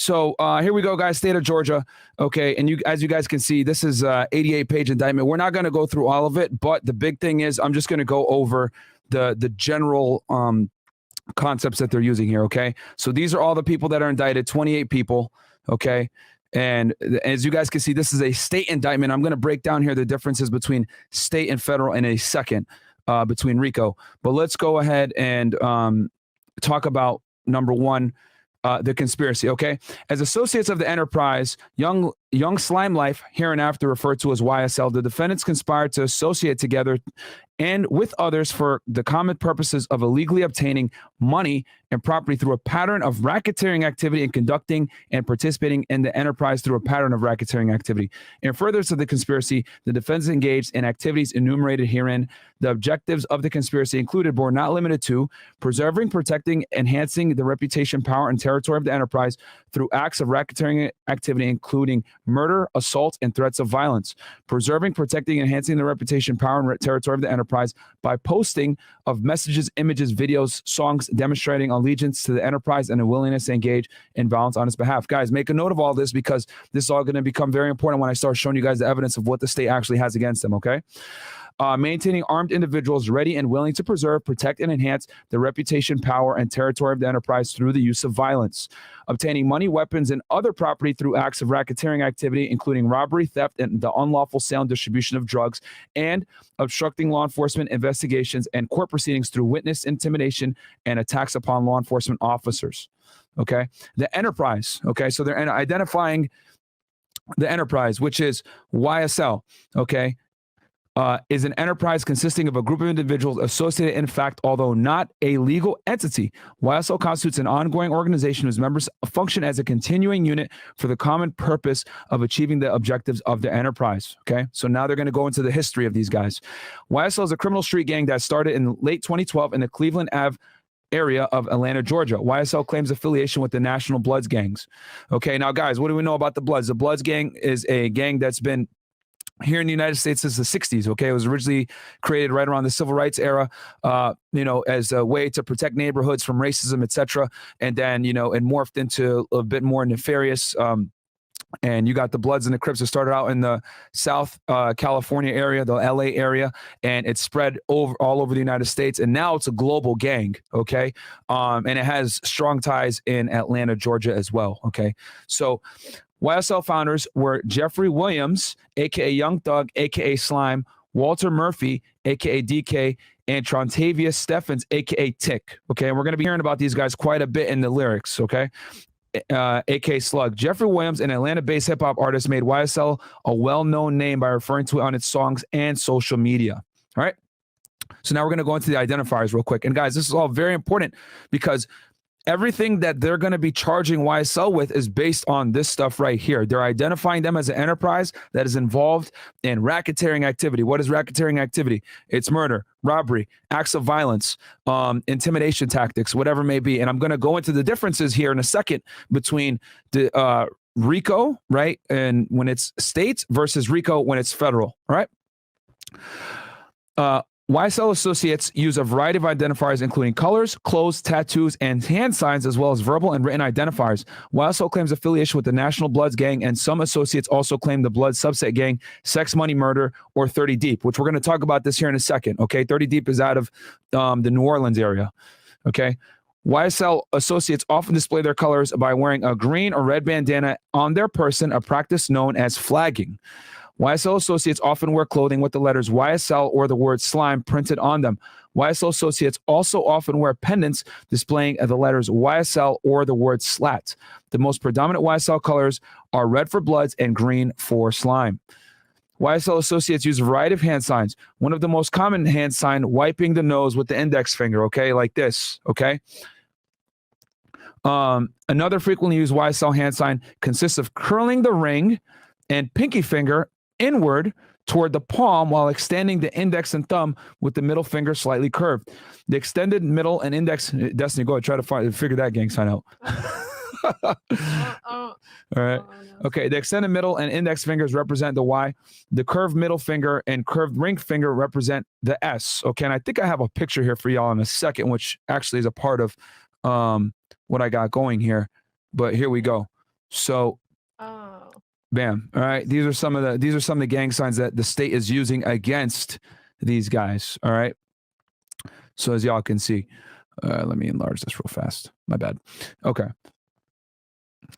So here we go, guys. State of Georgia. Okay. And as you guys can see, this is 88-page indictment. We're not going to go through all of it, but the big thing is I'm just going to go over the general concepts that they're using here. Okay. So these are all the people that are indicted, 28 people. Okay. And as you guys can see, this is a state indictment. I'm going to break down here the differences between state and federal in a second between RICO. But let's go ahead and talk about number one, the conspiracy. Okay. As associates of the enterprise, Young Slime Life, hereinafter referred to as YSL, the defendants conspired to associate together and with others for the common purposes of illegally obtaining money and property through a pattern of racketeering activity and conducting and participating in the enterprise through a pattern of racketeering activity. In furtherance of the conspiracy, the defendants engaged in activities enumerated herein. The objectives of the conspiracy included, but were not limited to, preserving, protecting, enhancing the reputation, power, and territory of the enterprise through acts of racketeering activity, including murder, assault, and threats of violence. Preserving, protecting, and enhancing the reputation, power, and territory of the enterprise by posting of messages, images, videos, songs demonstrating allegiance to the enterprise and a willingness to engage in violence on its behalf. Guys, make a note of all this because this is all going to become very important when I start showing you guys the evidence of what the state actually has against them, okay? Maintaining armed individuals ready and willing to preserve, protect, and enhance the reputation, power, and territory of the enterprise through the use of violence. Obtaining money, weapons, and other property through acts of racketeering activity, including robbery, theft, and the unlawful sale and distribution of drugs, and obstructing law enforcement investigations and court proceedings through witness intimidation and attacks upon law enforcement officers. Okay? The enterprise. Okay? So they're identifying the enterprise, which is YSL. Okay? Is an enterprise consisting of a group of individuals associated, in fact, although not a legal entity. YSL constitutes an ongoing organization whose members function as a continuing unit for the common purpose of achieving the objectives of the enterprise. Okay, so now they're going to go into the history of these guys. YSL is a criminal street gang that started in late 2012 in the Cleveland Ave area of Atlanta, Georgia. YSL claims affiliation with the National Bloods gangs. Okay, now guys, what do we know about the Bloods? The Bloods gang is a gang that's been here in the United States since the 60s, okay? It was originally created right around the civil rights era, as a way to protect neighborhoods from racism, etc. And then, it morphed into a bit more nefarious. And you got the Bloods and the Crips that started out in the South California area, the LA area, and it spread all over the United States. And now it's a global gang, okay? And it has strong ties in Atlanta, Georgia as well, okay? So YSL founders were Jeffrey Williams, a.k.a. Young Thug, a.k.a. Slime, Walter Murphy, a.k.a. DK, and Trontavious Steffens, a.k.a. Tick. Okay, and we're going to be hearing about these guys quite a bit in the lyrics, okay? A.k.a. Slug. Jeffrey Williams, an Atlanta-based hip-hop artist, made YSL a well-known name by referring to it on its songs and social media. All right? So now we're going to go into the identifiers real quick. And guys, this is all very important because everything that they're going to be charging YSL with is based on this stuff right here. They're identifying them as an enterprise that is involved in racketeering activity. What is racketeering activity? It's murder, robbery, acts of violence, intimidation tactics, whatever it may be. And I'm going to go into the differences here in a second between the RICO, right? And when it's states versus RICO when it's federal, all right? YSL associates use a variety of identifiers, including colors, clothes, tattoos, and hand signs, as well as verbal and written identifiers. YSL claims affiliation with the National Bloods gang, and some associates also claim the Blood subset gang, Sex, Money, Murder, or 30 Deep, which we're going to talk about this here in a second. Okay, 30 Deep is out of the New Orleans area. Okay. YSL associates often display their colors by wearing a green or red bandana on their person, a practice known as flagging. YSL associates often wear clothing with the letters YSL or the word slime printed on them. YSL associates also often wear pendants displaying the letters YSL or the word slat. The most predominant YSL colors are red for Bloods and green for slime. YSL associates use a variety of hand signs. One of the most common hand sign, wiping the nose with the index finger, okay, like this, okay? Another frequently used YSL hand sign consists of curling the ring and pinky finger inward toward the palm while extending the index and thumb with the middle finger slightly curved. The extended middle and index, Destiny, go ahead, try to figure that gang sign out. All right. Okay. The extended middle and index fingers represent the Y. The curved middle finger and curved ring finger represent the S. Okay. And I think I have a picture here for y'all in a second, which actually is a part of what I got going here. But here we go. So, bam. All right. These are some of the gang signs that the state is using against these guys. All right. So as y'all can see, let me enlarge this real fast. My bad. Okay.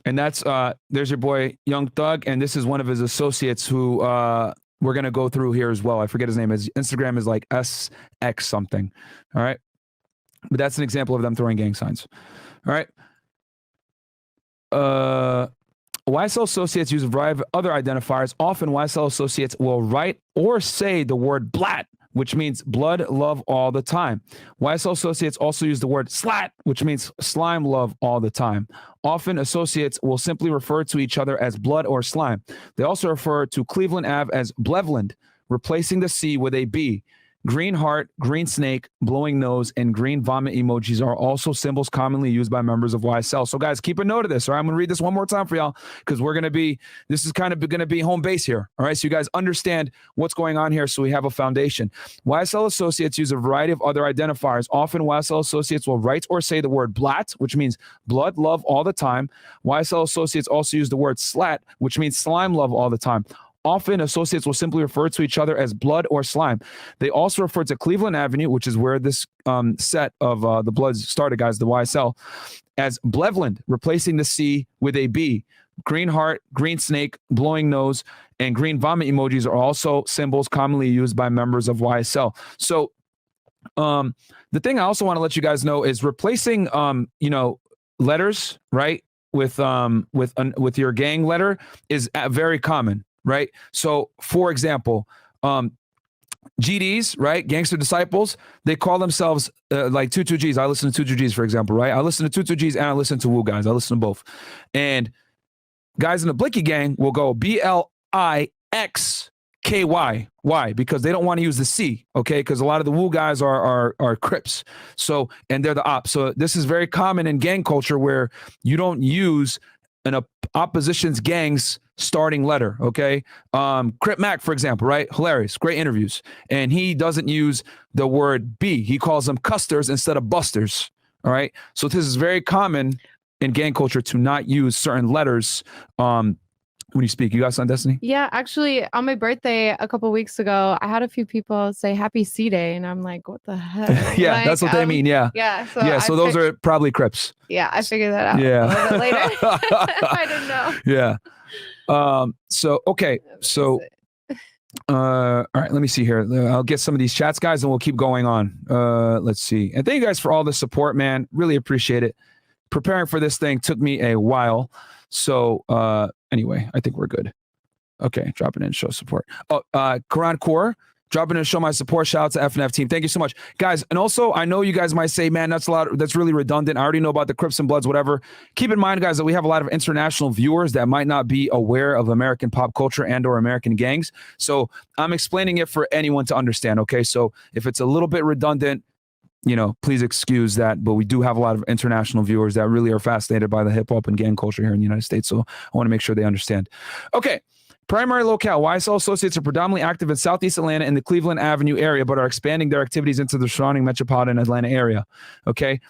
And that's there's your boy Young Thug, and this is one of his associates who we're gonna go through here as well. I forget his name. His Instagram is like SX something. All right. But that's an example of them throwing gang signs. All right. YSL associates use a variety of other identifiers. Often YSL associates will write or say the word blat, which means blood love all the time. YSL associates also use the word slat, which means slime love all the time. Often associates will simply refer to each other as blood or slime. They also refer to Cleveland Ave as Blevland, replacing the C with a B. Green heart, green snake, blowing nose, and green vomit emojis are also symbols commonly used by members of YSL. So guys, keep a note of this, all right? I'm going to read this one more time for y'all because this is kind of going to be home base here, all right? So you guys understand what's going on here so we have a foundation. YSL associates use a variety of other identifiers. Often YSL associates will write or say the word blat, which means blood love all the time. YSL associates also use the word slat, which means slime love all the time. Often, associates will simply refer to each other as blood or slime. They also refer to Cleveland Avenue, which is where this set of the Bloods started, guys, the YSL, as Blevland, replacing the C with a B. Green heart, green snake, blowing nose, and green vomit emojis are also symbols commonly used by members of YSL. So the thing I also want to let you guys know is replacing, letters, right, with your gang letter is very common. Right. So, for example, GDs, right? Gangster Disciples, they call themselves like 22Gs. I listen to 22Gs, for example, right? I listen to 22Gs and I listen to Wu guys. I listen to both. And guys in the Blicky gang will go BLIXKY. Why? Because they don't want to use the C, okay? Because a lot of the Wu guys are Crips. So, and they're the ops. So this is very common in gang culture where you don't use an opposition's gang's starting letter, okay? Crip Mac, for example, right? Hilarious, great interviews. And he doesn't use the word B. He calls them custers instead of busters, all right? So this is very common in gang culture to not use certain letters when you speak. You got something, Destiny? Yeah, actually, on my birthday a couple weeks ago, I had a few people say Happy C Day, and I'm like, what the heck? Yeah, like, that's what they mean, yeah. Yeah, so those are probably Crips. Yeah, I figured that out a little bit later. I didn't know. Yeah. So, okay. So, all right, let me see here. I'll get some of these chats, guys, and we'll keep going on. Let's see. And thank you guys for all the support, man. Really appreciate it. Preparing for this thing took me a while. So, anyway, I think we're good. Okay, dropping in, show support. Oh, Quran Core, dropping in, show my support. Shout out to FNF team. Thank you so much, guys. And also, I know you guys might say, man, that's a lot. That's really redundant. I already know about the Crips and Bloods, whatever. Keep in mind, guys, that we have a lot of international viewers that might not be aware of American pop culture and/or American gangs. So I'm explaining it for anyone to understand. Okay, so if it's a little bit redundant, please excuse that, but we do have a lot of international viewers that really are fascinated by the hip hop and gang culture here in the United States. So I want to make sure they understand. Okay. Primary locale. YSL associates are predominantly active in Southeast Atlanta and the Cleveland Avenue area, but are expanding their activities into the surrounding metropolitan Atlanta area. Okay.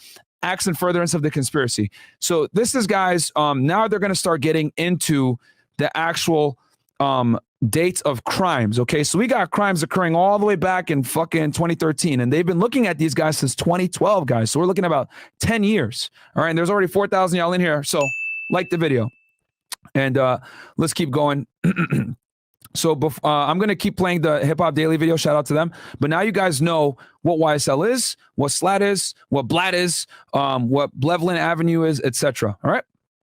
Acts in furtherance of the conspiracy. So this is, guys, now they're going to start getting into the actual dates of crimes. Okay, so we got crimes occurring all the way back in fucking 2013, and they've been looking at these guys since 2012, guys. So we're looking at about 10 years. All right, and there's already 4,000 y'all in here. So like the video, and let's keep going. So I'm going to keep playing the Hip Hop Daily video. Shout out to them. But now you guys know what YSL is, what SLAT is, what BLAT is, what Blevland Avenue is, etc. All right.